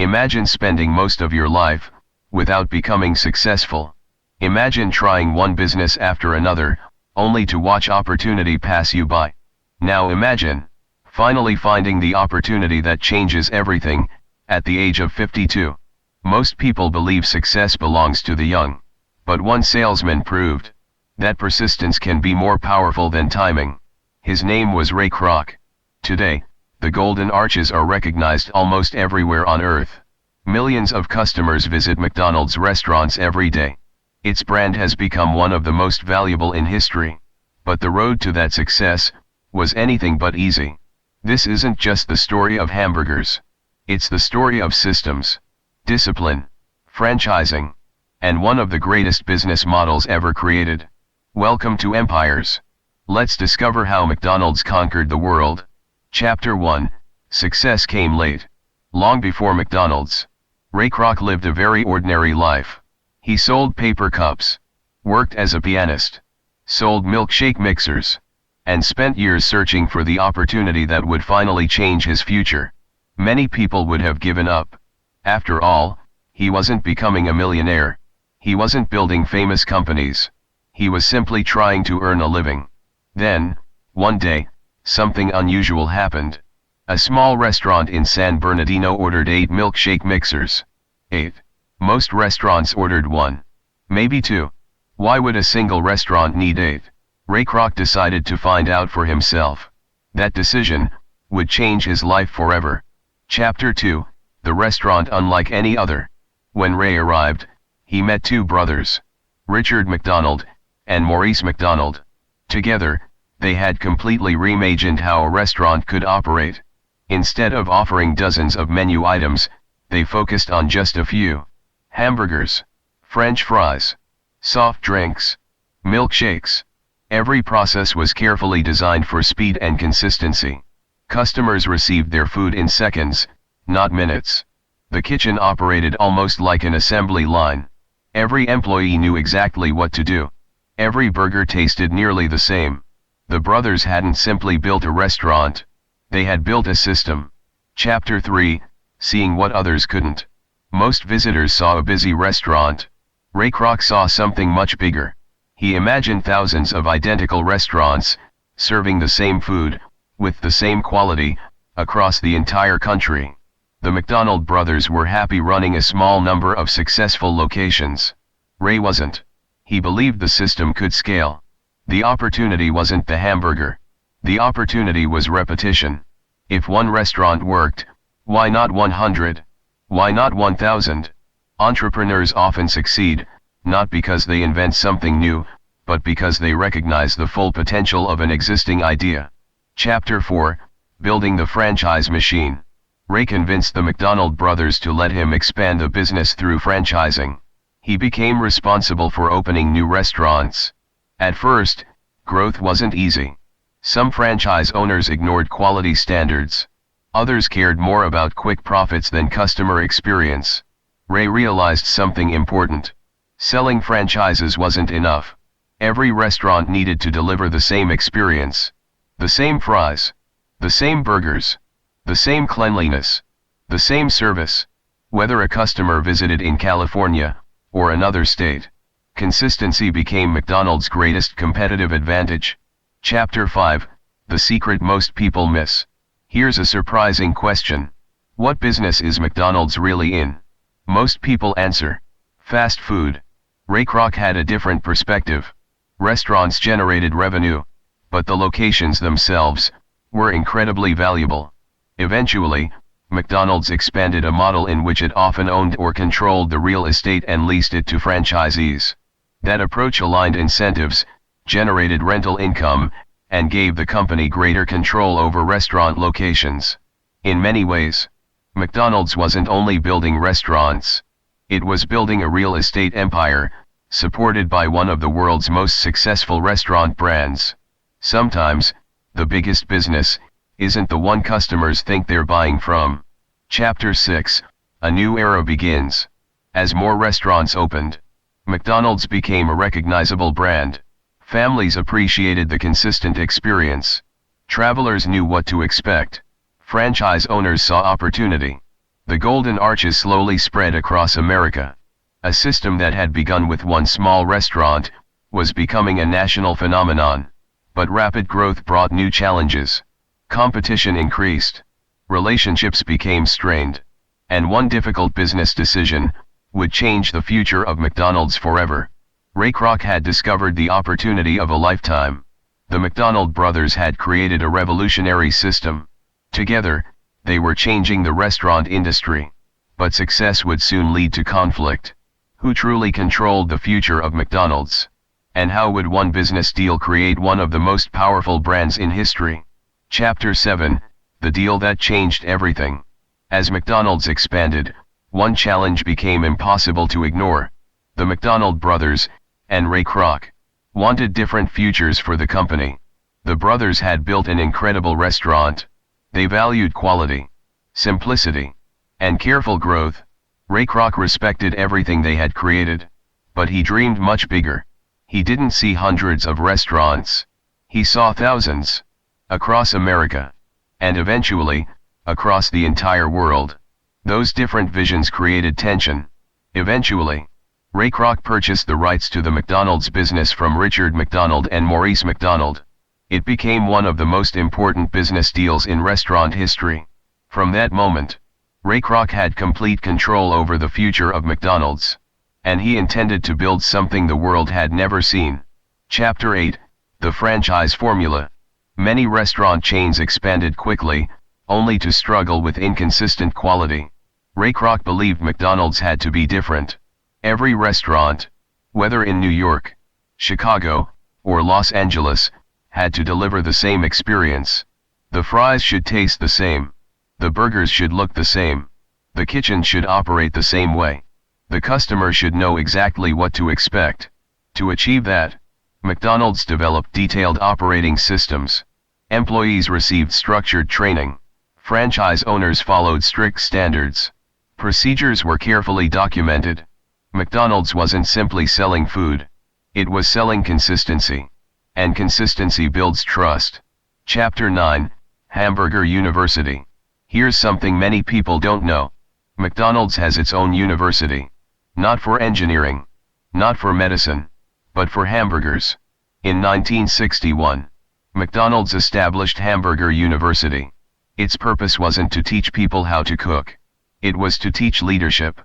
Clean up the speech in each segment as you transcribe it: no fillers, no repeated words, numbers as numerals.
Imagine spending most of your life without becoming successful. Imagine trying one business after another, only to watch opportunity pass you by. Now imagine finally finding the opportunity that changes everything at the age of 52. Most people believe success belongs to the young. But one salesman proved that persistence can be more powerful than timing. His name was Ray Kroc. Today, the Golden Arches are recognized almost everywhere on Earth. Millions of customers visit McDonald's restaurants every day. Its brand has become one of the most valuable in history. But the road to that success was anything but easy. This isn't just the story of hamburgers. It's the story of systems, discipline, franchising, and one of the greatest business models ever created. Welcome to Empires. Let's discover how McDonald's conquered the world. Chapter 1, Success Came Late. Long before McDonald's, Ray Kroc lived a very ordinary life. He sold paper cups, worked as a pianist, sold milkshake mixers, and spent years searching for the opportunity that would finally change his future. Many people would have given up. After all, he wasn't becoming a millionaire. He wasn't building famous companies. He was simply trying to earn a living. Then, one day, something unusual happened. A small restaurant in San Bernardino ordered 8 milkshake mixers. 8. Most restaurants ordered 1. Maybe 2. Why would a single restaurant need 8? Ray Kroc decided to find out for himself. That decision would change his life forever. Chapter 2, The Restaurant Unlike Any Other. When Ray arrived, he met 2 brothers, Richard McDonald and Maurice McDonald. Together, they had completely reimagined how a restaurant could operate. Instead of offering dozens of menu items, they focused on just a few: hamburgers, French fries, soft drinks, milkshakes. Every process was carefully designed for speed and consistency. Customers received their food in seconds, not minutes. The kitchen operated almost like an assembly line. Every employee knew exactly what to do. Every burger tasted nearly the same. The brothers hadn't simply built a restaurant. They had built a system. Chapter 3, Seeing What Others Couldn't. Most visitors saw a busy restaurant. Ray Kroc saw something much bigger. He imagined thousands of identical restaurants, serving the same food, with the same quality, across the entire country. The McDonald brothers were happy running a small number of successful locations. Ray wasn't. He believed the system could scale. The opportunity wasn't the hamburger. The opportunity was repetition. If one restaurant worked, why not 100? Why not 1,000? Entrepreneurs often succeed, not because they invent something new, but because they recognize the full potential of an existing idea. Chapter 4, Building the Franchise Machine. Ray convinced the McDonald brothers to let him expand the business through franchising. He became responsible for opening new restaurants. At first, growth wasn't easy. Some franchise owners ignored quality standards. Others cared more about quick profits than customer experience. Ray realized something important. Selling franchises wasn't enough. Every restaurant needed to deliver the same experience. The same fries. The same burgers. The same cleanliness. The same service. Whether a customer visited in California or another state, consistency became McDonald's greatest competitive advantage. Chapter 5, The Secret Most People Miss. Here's a surprising question. What business is McDonald's really in? Most people answer, fast food. Ray Kroc had a different perspective. Restaurants generated revenue, but the locations themselves were incredibly valuable. Eventually, McDonald's expanded a model in which it often owned or controlled the real estate and leased it to franchisees. That approach aligned incentives, generated rental income, and gave the company greater control over restaurant locations. In many ways, McDonald's wasn't only building restaurants. It was building a real estate empire, supported by one of the world's most successful restaurant brands. Sometimes, the biggest business isn't the one customers think they're buying from. Chapter 6, A New Era Begins. As more restaurants opened, McDonald's became a recognizable brand. Families appreciated the consistent experience. Travelers knew what to expect. Franchise owners saw opportunity. The golden arches slowly spread across America. A system that had begun with one small restaurant was becoming a national phenomenon. But rapid growth brought new challenges. Competition increased. Relationships became strained. And one difficult business decision would change the future of McDonald's forever. Ray Kroc had discovered the opportunity of a lifetime. The McDonald brothers had created a revolutionary system. Together, they were changing the restaurant industry. But success would soon lead to conflict. Who truly controlled the future of McDonald's? And how would one business deal create one of the most powerful brands in history? Chapter 7, The Deal That Changed Everything. As McDonald's expanded, one challenge became impossible to ignore. The McDonald brothers, and Ray Kroc, wanted different futures for the company. The brothers had built an incredible restaurant. They valued quality, simplicity, and careful growth. Ray Kroc respected everything they had created. But he dreamed much bigger. He didn't see hundreds of restaurants. He saw thousands. Across America. And eventually, across the entire world. Those different visions created tension. Eventually, Ray Kroc purchased the rights to the McDonald's business from Richard McDonald and Maurice McDonald. It became one of the most important business deals in restaurant history. From that moment, Ray Kroc had complete control over the future of McDonald's. And he intended to build something the world had never seen. Chapter 8, The Franchise Formula. Many restaurant chains expanded quickly, only to struggle with inconsistent quality. Ray Kroc believed McDonald's had to be different. Every restaurant, whether in New York, Chicago, or Los Angeles, had to deliver the same experience. The fries should taste the same. The burgers should look the same. The kitchen should operate the same way. The customer should know exactly what to expect. To achieve that, McDonald's developed detailed operating systems. Employees received structured training. Franchise owners followed strict standards. Procedures were carefully documented. McDonald's wasn't simply selling food. It was selling consistency. And consistency builds trust. Chapter 9, Hamburger University. Here's something many people don't know. McDonald's has its own university. Not for engineering. Not for medicine. But for hamburgers. In 1961, McDonald's established Hamburger University. Its purpose wasn't to teach people how to cook. It was to teach leadership,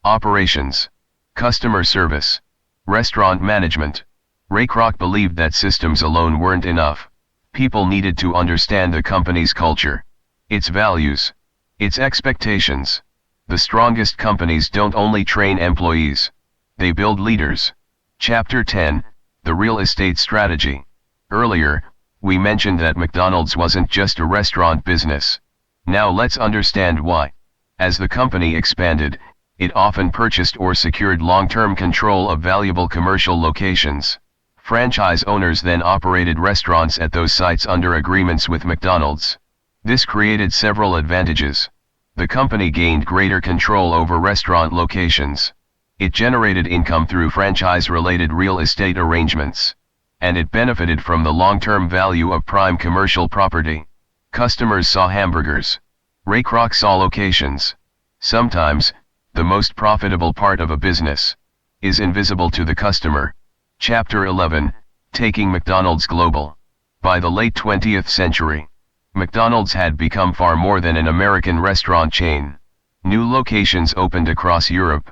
operations, customer service, restaurant management. Ray Kroc believed that systems alone weren't enough. People needed to understand the company's culture, its values, its expectations. The strongest companies don't only train employees. They build leaders. Chapter 10, The Real Estate Strategy. Earlier, we mentioned that McDonald's wasn't just a restaurant business. Now let's understand why. As the company expanded, it often purchased or secured long-term control of valuable commercial locations. Franchise owners then operated restaurants at those sites under agreements with McDonald's. This created several advantages. The company gained greater control over restaurant locations. It generated income through franchise-related real estate arrangements. And it benefited from the long-term value of prime commercial property. Customers saw hamburgers. Ray Kroc saw locations. Sometimes, the most profitable part of a business is invisible to the customer. Chapter 11, Taking McDonald's Global. By the late 20th century, McDonald's had become far more than an American restaurant chain. New locations opened across Europe,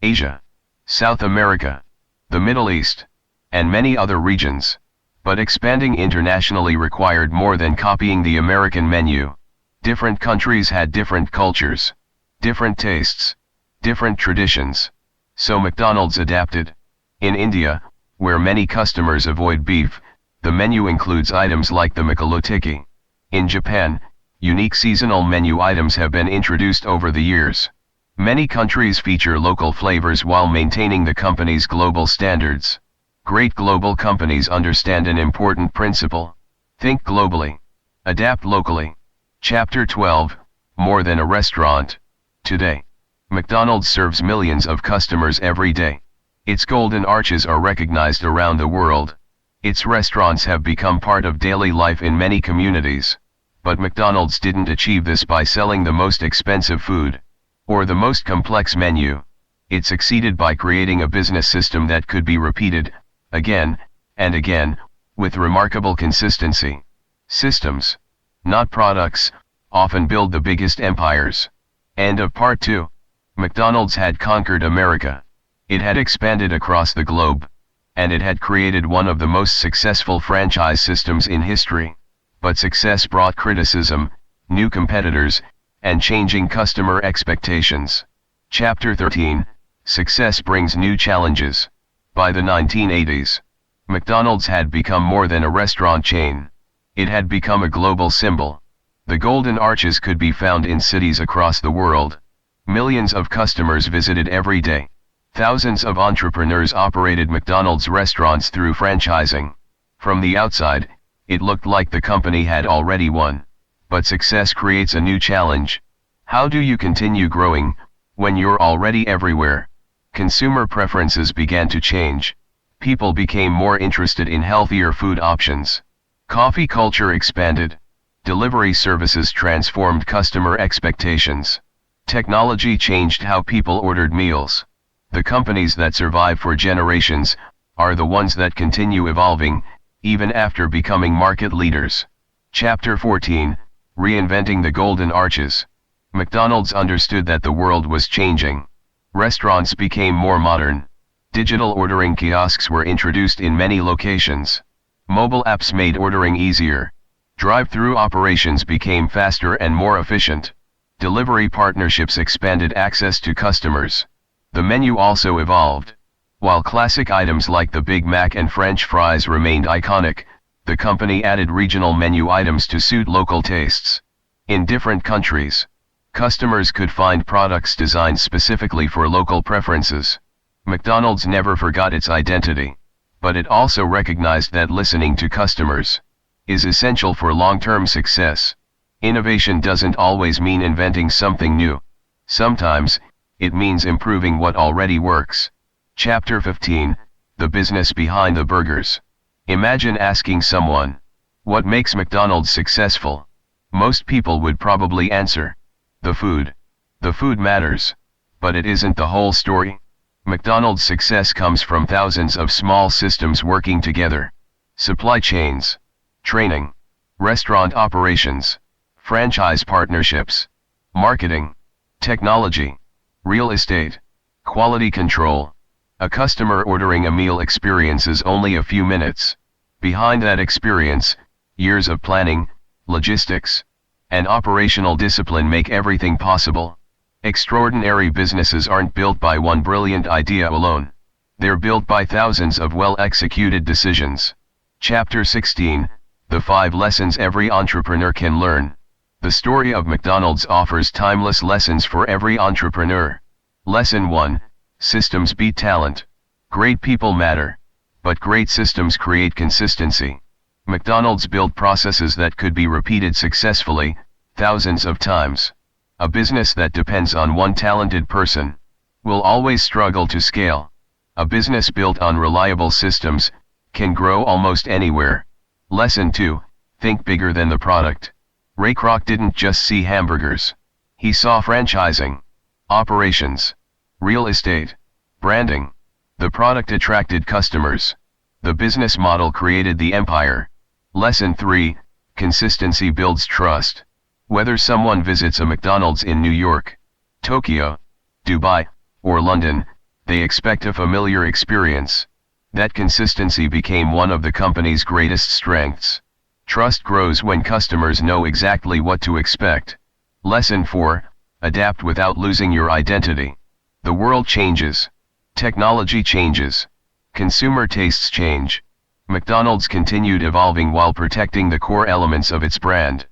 Asia, South America, the Middle East, and many other regions. But expanding internationally required more than copying the American menu. Different countries had different cultures, different tastes, different traditions. So McDonald's adapted. In India, where many customers avoid beef, the menu includes items like the Makalo Tikki. In Japan, unique seasonal menu items have been introduced over the years. Many countries feature local flavors while maintaining the company's global standards. Great global companies understand an important principle. Think globally. Adapt locally. Chapter 12, More Than a Restaurant. Today, McDonald's serves millions of customers every day. Its golden arches are recognized around the world. Its restaurants have become part of daily life in many communities. But McDonald's didn't achieve this by selling the most expensive food. or the most complex menu. It succeeded by creating a business system that could be repeated, again, and again, with remarkable consistency. Systems, not products, often build the biggest empires. End of part 2. McDonald's had conquered America. It had expanded across the globe. And it had created one of the most successful franchise systems in history. But success brought criticism, new competitors, and changing customer expectations. Chapter 13, Success brings new challenges. By the 1980s, McDonald's had become more than a restaurant chain. It had become a global symbol. The Golden Arches could be found in cities across the world. Millions of customers visited every day. Thousands of entrepreneurs operated McDonald's restaurants through franchising. From the outside, it looked like the company had already won. But success creates a new challenge. How do you continue growing when you're already everywhere? Consumer preferences began to change. People became more interested in healthier food options. Coffee culture expanded. Delivery services transformed customer expectations. Technology changed how people ordered meals. The companies that survive for generations are the ones that continue evolving, even after becoming market leaders. Chapter 14, Reinventing the Golden Arches. McDonald's understood that the world was changing. Restaurants became more modern. Digital ordering kiosks were introduced in many locations. Mobile apps made ordering easier. Drive-through operations became faster and more efficient. Delivery partnerships expanded access to customers. The menu also evolved. While classic items like the Big Mac and French fries remained iconic, the company added regional menu items to suit local tastes. In different countries, customers could find products designed specifically for local preferences. McDonald's never forgot its identity, but it also recognized that listening to customers is essential for long-term success. Innovation doesn't always mean inventing something new. Sometimes, it means improving what already works. Chapter 15, The Business Behind the Burgers. Imagine asking someone, what makes McDonald's successful? Most people would probably answer, the food. The food matters. But it isn't the whole story. McDonald's success comes from thousands of small systems working together. Supply chains, training, restaurant operations, franchise partnerships, marketing, technology, real estate, quality control. A customer ordering a meal experiences only a few minutes. Behind that experience, years of planning, logistics, and operational discipline make everything possible. Extraordinary businesses aren't built by one brilliant idea alone. They're built by thousands of well-executed decisions. Chapter 16, The 5 Lessons Every Entrepreneur Can Learn. The story of McDonald's offers timeless lessons for every entrepreneur. Lesson 1, Systems beat talent. Great people matter, but great systems create consistency. McDonald's built processes that could be repeated successfully, thousands of times. A business that depends on one talented person will always struggle to scale. A business built on reliable systems can grow almost anywhere. Lesson 2, Think bigger than the product. Ray Kroc didn't just see hamburgers. He saw franchising, operations, real estate, branding. The product attracted customers. The business model created the empire. Lesson 3, Consistency builds trust. Whether someone visits a McDonald's in New York, Tokyo, Dubai, or London, they expect a familiar experience. That consistency became one of the company's greatest strengths. Trust grows when customers know exactly what to expect. Lesson 4, Adapt without losing your identity. The world changes. Technology changes. Consumer tastes change. McDonald's continued evolving while protecting the core elements of its brand.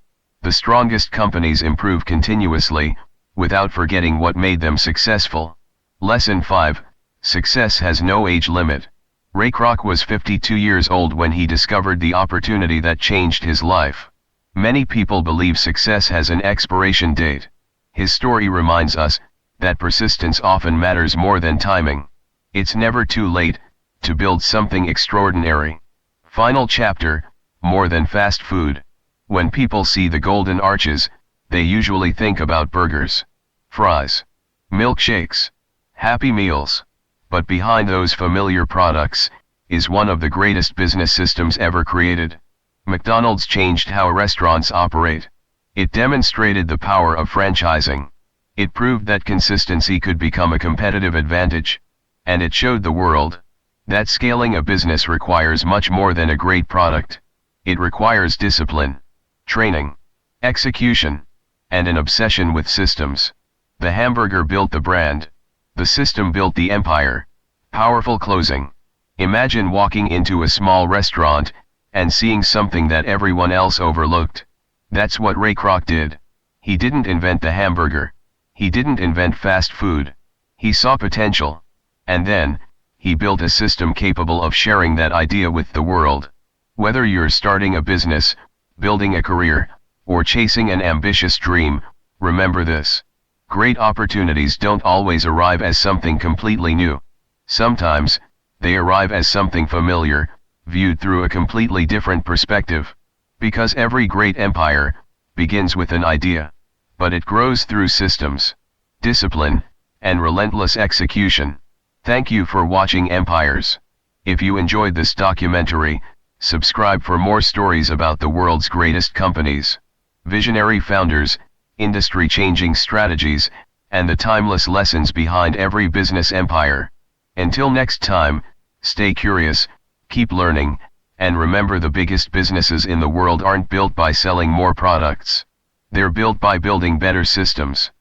The strongest companies improve continuously, without forgetting what made them successful. Lesson 5, Success has no age limit. Ray Kroc was 52 years old when he discovered the opportunity that changed his life. Many people believe success has an expiration date. His story reminds us that persistence often matters more than timing. It's never too late to build something extraordinary. Final chapter, More than fast food. When people see the Golden Arches, they usually think about burgers, fries, milkshakes, Happy Meals. But behind those familiar products, is one of the greatest business systems ever created. McDonald's changed how restaurants operate. It demonstrated the power of franchising. It proved that consistency could become a competitive advantage. And it showed the world that scaling a business requires much more than a great product. It requires discipline, training, execution, and an obsession with systems. The hamburger built the brand. The system built the empire. Powerful closing. Imagine walking into a small restaurant and seeing something that everyone else overlooked. That's what Ray Kroc did. He didn't invent the hamburger. He didn't invent fast food. He saw potential. And then, he built a system capable of sharing that idea with the world. Whether you're starting a business, building a career, or chasing an ambitious dream, remember this. Great opportunities don't always arrive as something completely new. Sometimes, they arrive as something familiar, viewed through a completely different perspective. Because every great empire begins with an idea, but it grows through systems, discipline, and relentless execution. Thank you for watching Empires. If you enjoyed this documentary, subscribe for more stories about the world's greatest companies, visionary founders, industry-changing strategies, and the timeless lessons behind every business empire. Until next time, stay curious, keep learning, and remember, the biggest businesses in the world aren't built by selling more products. They're built by building better systems.